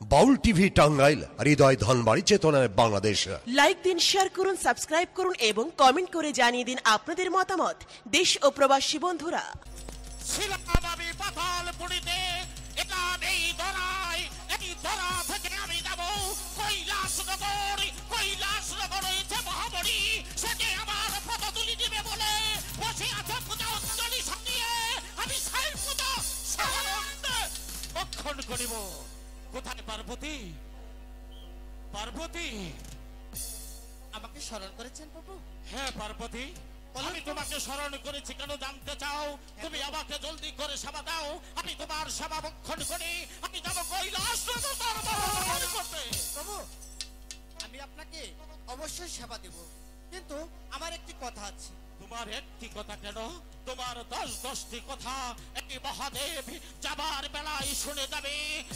বাউল TV Tangail, হৃদয় ধনবাড়ি, চেতনায় Bangladesh. Like দিন, share করুন, সাবস্ক্রাইব করুন এবং কমেন্ট করে জানিয়ে দিন আপনাদের মতামত। দেশ ও প্রবাসী বন্ধুরা, শিলাবাবি পাতাল পুরিতে এটা এই ধরায় এই ধরা থেকে আমি যাব কৈলাসনগরে যে মহাবলী সেটি আমার পদ তুলি দিবে বলে বসে আছে পূজা অঞ্জলি সাজিয়ে আমি সেই পূজা সাহায্যে ভক্ষণ করিব। কোথায় পার্বতী? পার্বতী আমাকে স্মরণ করেছেন প্রভু? হ্যাঁ পার্বতী, আমি তোমাকে স্মরণ করেছি কেন জানতে চাও? তুমি আমাকে জলদি করে সেবা দাও, আমি তোমার সেবা ভক্ষণ করি। আমি যাবো কৈলাস করতে। প্রভু, আমি আপনাকে অবশ্যই সেবা দেব, কিন্তু আমার একটি কথা আছে। তোমার একটি কথা কেন? তোমার 10টি কথা একটি মহাদেব যাবার বেলায় শুনে যাবে।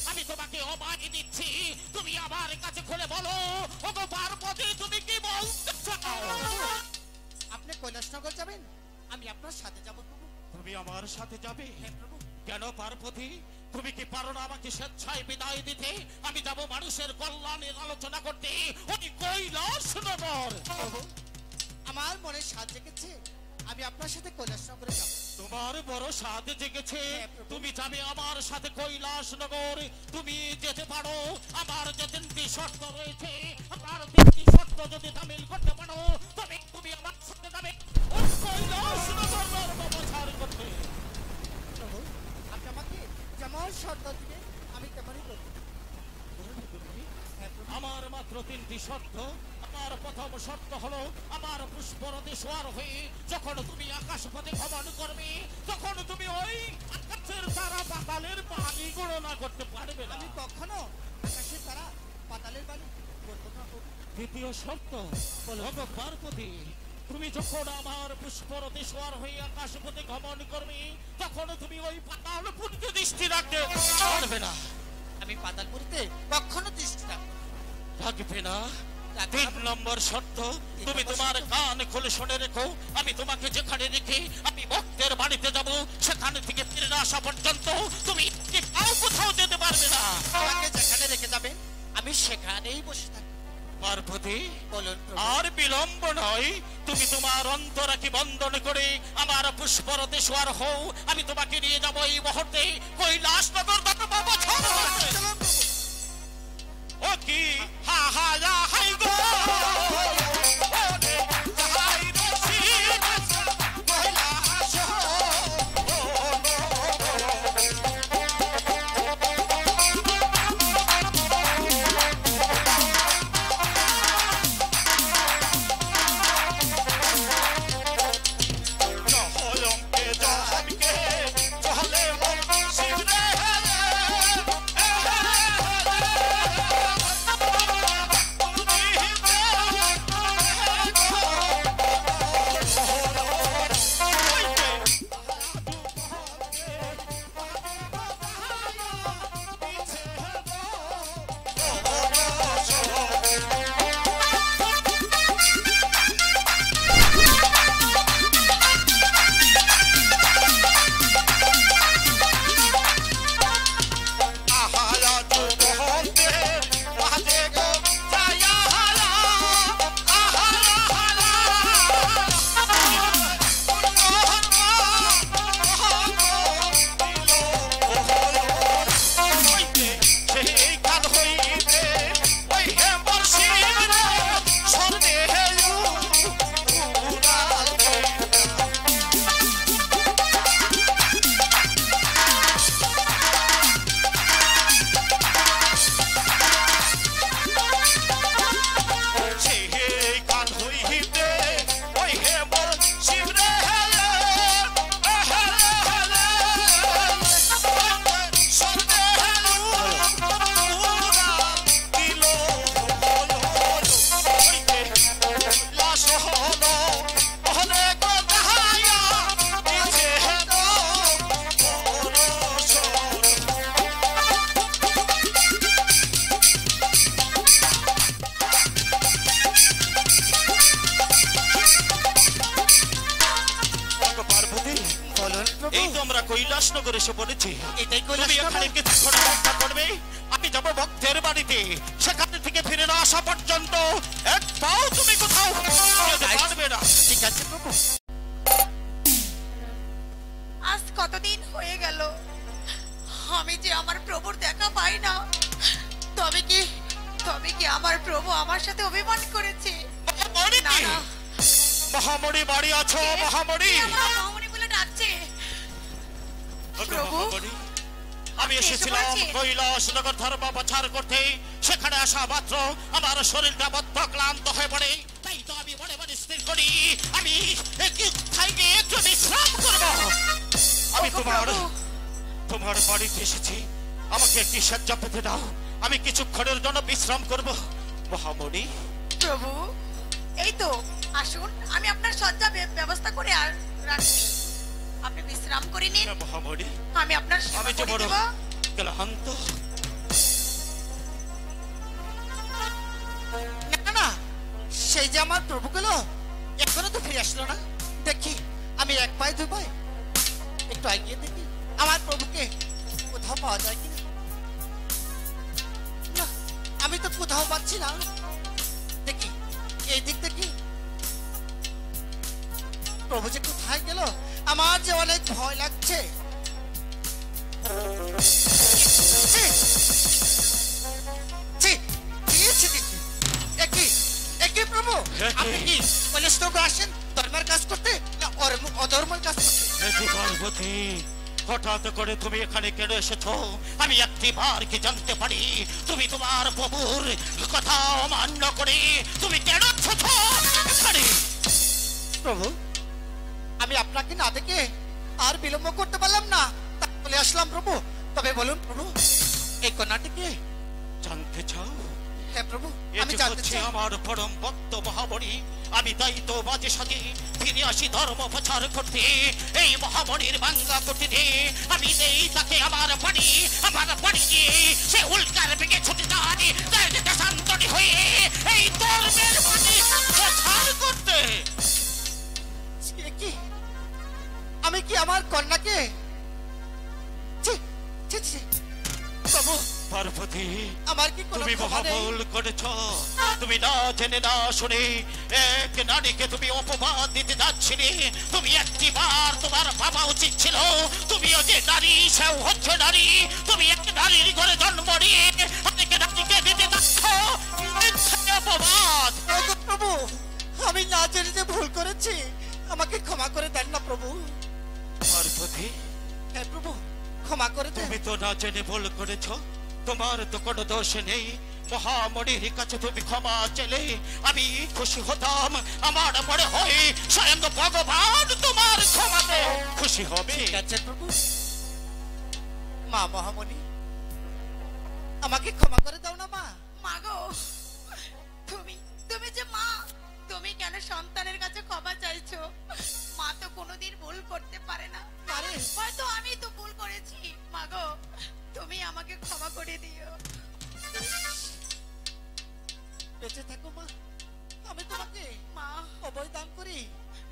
আমি তোমাকে অবানি দিচ্ছি, তুমি আমার কাছে খুলে বলো ওগো পার্বতী, তুমি কি বলতে চাও? আপনি কৈলাসনগর যাবেন, আমি আপনার সাথে যাব প্রভু। তুমি আমার সাথে যাবে? হ্যাঁ প্রভু। কেন পার্বতী, তুমি কি পারো না আমাকে স্বেচ্ছায় বিদায় দিতে? আমি যাব মানুষের কল্যাণের আলোচনা করতে ওই কৈলাসনগর। প্রভু, আমার মনে সাজ জেগেছে, আমি আপনার সাথে কৈলাসনগরে যাব। তোমার বড় স্বাদ জেগেছে, হ্যাঁ, প্রভু। তুমি যাবে আমার সাথে কৈলাসনগর। তুমি যেতে পারো, আমার যে 3টি শর্ত রয়েছে, আমার 3টি শর্ত যদি তামিল করতে পারো তবে তুমি আমার সাথে যাবে ওই কৈলাসনগর প্রচার করতে। প্রভু, আপনি আমাকে যেমন শর্ত দিবেন আমি তেমনই করব। হ্যাঁ প্রভু। আমার মাত্র 3টি শর্ত। আমার প্রথম শর্ত হলো আমার পুষ্পরথে সওয়ার হয়ে যখন তুমি আকাশপথে ভ্রমণ করবে তখন তুমি ওই আকাশের তারা পাতালের পানি গণনা করতে পারবে না। আমি কখনো আকাশের তারা পাতালের বাণী করবো না প্রভু। দ্বিতীয় শর্ত হলো পার্বতী, তুমি যখন আমার পুষ্পরথে সওয়ার হয়ে আকাশপথে ভ্রমণ করবে তখন তুমি ওই পাতালপুরীতে দৃষ্টি রাখতে পারবে না। আমি পাতালপুরীতে কখনো দৃষ্টি রাখবে না। রাখবো 3 নম্বর শর্ত, তুমি তোমার কান খুলে শুনে রেখো, আমি তোমাকে যেখানে রেখে আমি ভক্তের বাড়িতে যাব সেখানে থেকে ফিরে আসা পর্যন্ত তুমি কোথাও যেতে পারবে না। আমাকে যেখানে রেখে যাবেন আমি সেখানেই বসে থাকবো। পার্বতী, বলুন প্রভু। আর বিলম্ব নয়, তুমি তোমার অন্তরাকে বন্ধন করে আমার পুষ্পরথে সওয়ার হও। আমি তোমাকে নিয়ে যাব এই মুহূর্তে কৈলাসনগর বাবা ছাড়। চলুন প্রভু। ও কি হা হা যা হাই গো এই তো আমরা কৈলাসনগর এসে পড়েছি। এটাই তুমি কৈলাসনগর? এখানে কিছুক্ষণ অপেক্ষা করবে, আমি যাব ভক্তের গেছে, সেখান থেকে ফিরে না আসা পর্যন্ত এক পাও তুমি কোথাও যেতে পারবে না। ঠিক আছে প্রভু। আজ কতদিন হয়ে গেল আমি যে আমার প্রভুর দেখা পাই না। তবে কি আমার প্রভু আমার সাথে অভিমান করেছে? না না, মহামণি বাড়ি আছো? মহামণি, আমার মহামণি বলে ডাকছে। প্রভু, মহামণি, আমি আপনি এসে এসেছিলাম পড়েছেন? কৈলাসনগর ধর্ম প্রচার করতে। সেখানে আসা মাত্র আমার শরীরটা বদ্ধ ক্লান্ত হয়ে পড়ে। তাই তো আমি মনে মনে স্থির করি আমি একটু বিশ্রাম করব। আমি তোমার বাড়িতে এসেছি, আমাকে একটি শয্যা পেতে দাও, আমি কিছুক্ষণের জন্য বিশ্রাম করব। মহামণি, প্রভু, এই তো আসুন, আমি আপনার শয্যা ব্যবস্থা করে রাখছি, আপনি বিশ্রাম করে নিন। মহামণি, আমি আপনার আমি সেবা যে করে বড় দেব। ক্লান্ত। না না, সেই যে আমার প্রভু গেল, এখনো তো ফিরে আসলো না। দেখি আমি এক পায়ে দুই পায়ে একটু এগিয়ে দেখি আমার প্রভুকে কোথাও পাওয়া যায় কিনা। না, আমি তো কোথাও পাচ্ছি না। দেখি এই দিক দেখি প্রভু যে কোথায় গেল, আমার যে অনেক ভয় লাগছে। ছি, ছি, ছি, ছি, ছি, ছি। একই প্রভু, আপনি কি কৈলাসনগর আসেন ধর্মের কাজ করতে না অধর্মের কাজ করতে? পার্বতী, হঠাৎ করে তুমি এখানে কেন এসেছো? আমি একটিবার কি জানতে পারি তুমি তোমার প্রভুর কথা অমান্য করে তুমি কেন এসেছো এখানে? প্রভু, আমি আপনাকে না দেখে আর বিলম্ব করতে পারলাম না, তাই চলে আসলাম প্রভু। তবে বলুন প্রভু, এই কন্যাটিকে জানতে চাও? হ্যাঁ প্রভু, আমি এটি জানতে হচ্ছে চাই। আমার পরম ভক্ত মহামণি। আমি তাই তো মাঝে সাঝে ফিরে আসি ধর্ম প্রচার করতে। এই মহামণির বাঙ্গা কুটিতে আমি দেই তাকে আমার বাড়ি দিয়ে সে উল্কার বেগে ছুটে যায় দেশান্তরী হয়ে এই ধর্মের বাড়ি প্রচার করতে। এ কি? আমি কি আমার কন্যাকে ছি, ছি, ছি। প্রভু, পার্বতী, আমার কি কোনো তুমি ক্ষমা নেই? মহাভুল করেছ। তুমি না জেনে না শুনে এক নারীকে তুমি অপবাদ দিতে যাচ্ছিলে। তুমি একটিবার তোমার ভাবা উচিত ছিল তুমিও যে নারী সেও হচ্ছে নারী। তুমি এক নারীর ঘরে জন্ম নিয়ে অনেক নারীকে দিতে যাচ্ছ মিথ্যা অপবাদ। ওগো প্রভু, আমি না জেনে যে ভুল করেছি, আমাকে ক্ষমা করে দেন না প্রভু। পার্বতী, হ্যাঁ প্রভু, ক্ষমা করে দেন। তুমি তো না জেনে ভুল করেছ, তোমার তো কোনো দোষ নেই। মহামণির কাছে তুমি ক্ষমা চেলে আমি খুশি হতাম। আমার মনে হয় স্বয়ং ভগবান তোমার ক্ষমাতে খুশি হবে। ঠিক আছে প্রভু। মা মহামণি, আমাকে ক্ষমা করে দাও না মা। মাগো, তুমি যে মা, তুমি কেন সন্তানের কাছে ক্ষমা চাইছো? মা তো কোনোদিন ভুল করতে পারে না। আরে, হয়তো আমি তো ভুল করেছি। মাগো, তুমি আমাকে ক্ষমা করে দিও। বেঁচে থাকো মা, আমি তোমাকে মা, অভয় দান করি,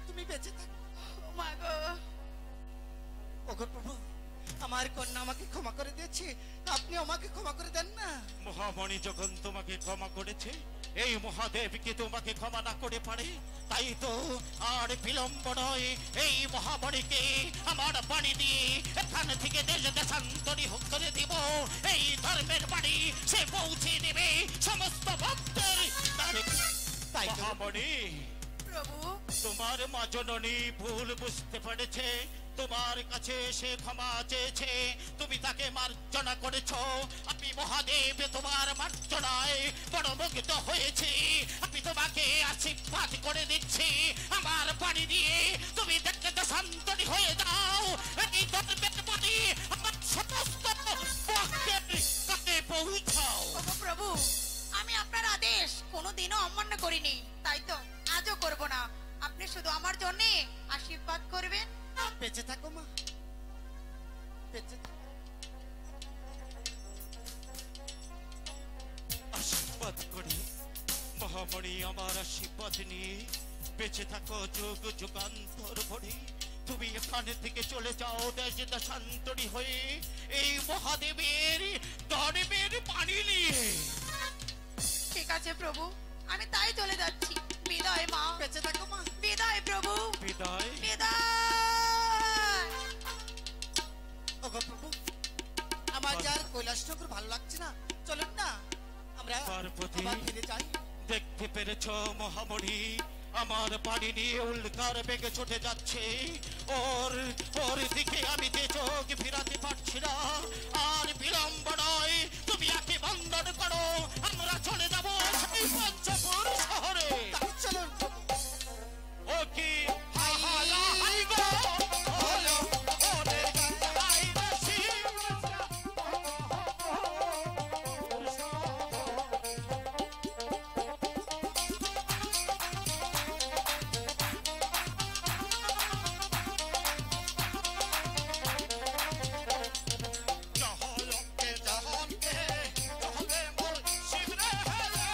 তুমি বেঁচে থাকো। মাগো, ওগো প্রভু, আমার কন্যা আমাকে ক্ষমা করে দিয়েছে, আপনি আমাকে ক্ষমা করে দেন না। মহামণি যখন তোমাকে ক্ষমা করেছে, এই মহাদেব কি তোমাকে ক্ষমা না করে পারে? তাই তো আর বিলম্ব নয়, এই মহামণিকে আমার বাড়ি দিয়ে এখান থেকে দেশান্তরী করে দিব। এই ধর্মের বাড়ি সে পৌঁছে দেবে সমস্ত ভক্তের দ্বারে। তাই তো মহামণি, প্রভু, তোমার মা জননী ভুল বুঝতে পেরেছে, তোমার কাছে সে ক্ষমা চেয়েছে, তুমি তাকে মার্জনা করেছ। আমি মহাদেব তোমার মার্জনায় বড় মুগ্ধ হয়েছি। আমি তোমাকে আশীর্বাদ করে দিচ্ছি, আমার বাড়ি দিয়ে তুমি দেখতে দেশান্তরী হয়ে যাও। এই ধর্মের বাড়ি আমার সমস্ত ভক্তের কাছে পৌঁছাও। ওগো প্রভু, আমি আপনার আদেশ কোনোদিনও অমান্য করিনি, তাই তো আজও করব না। আপনি শুধু আমার জন্য আশীর্বাদ করবেন। বেঁচে থাকো মা, বেঁচে থাকো। আশীর্বাদ করি মহামণি, আমার আশীর্বাদ নিয়ে বেঁচে থাকো যুগ যুগান্তর ভরে। তুমি এখান থেকে চলে যাও দেশান্তরী হয়ে এই মহাদেবের ধর্মের বাণী নিয়ে। আছে প্রভু, আমি তাই চলে যাচ্ছি। বিদায় মা, বেঁচে থাকো মা। বিদায় প্রভু, বিদায়। বিদায়। ওগো প্রভু, আমার যার কৈলাসনগর ভালো লাগছে না, চলুন না আমরা পার্বতী। আবার ফিরে যাই। দেখতে পেরেছ মহামণি আমার বাড়ি নিয়ে উল্কার বেগে ছুটে যাচ্ছে। ওর ওর দিকে আমি যে চোখ ফিরাতে পারছি না। আর বিলম্ব নয়, তুমি একে বন্ধন করো, আমরা চলে যাব সেই পঞ্চপুর শহরে। তাই চলুন প্রভু। ও কি হাই হাই গো হলো ওরে হাই বেশি। জহলকে জহলকে জহলে মোর শিবরে হেলে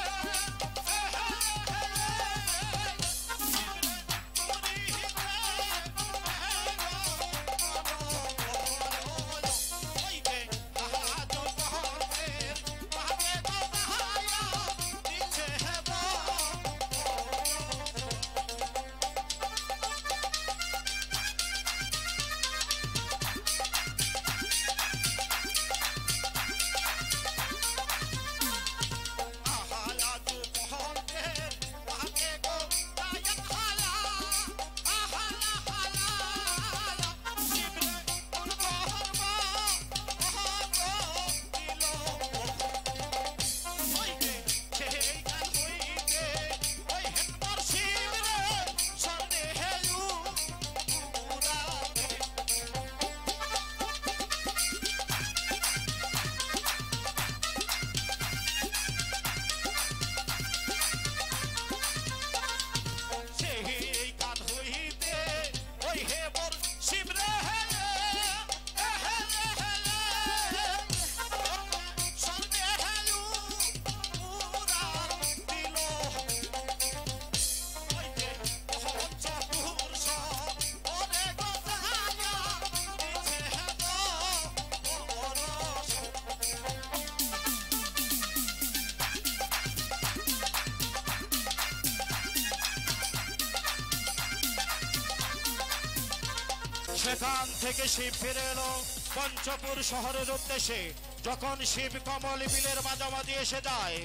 সেখান থেকে শিব ফিরে এলো পঞ্চপুর শহরের উদ্দেশ্যে। যখন শিব কমল বিলের মাঝামাঝি এসে যায়,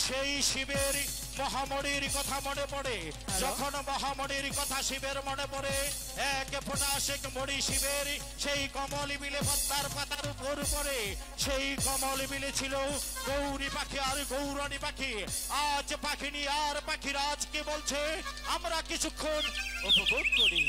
সেই শিবের মহামণির কথা মনে পড়ে। যখন মহামণির কথা শিবের মনে পড়ে, এক ফোঁটা শেখ মণি শিবের সেই কমল বিলে পদ্মার পাতার উপর পড়ে। সেই কমল বিলে ছিল গৌরী পাখি আর গৌরানী পাখি। আজ পাখিনি আর পাখিরাজ কি বলছে আমরা কিছুক্ষণ উপভোগ করি।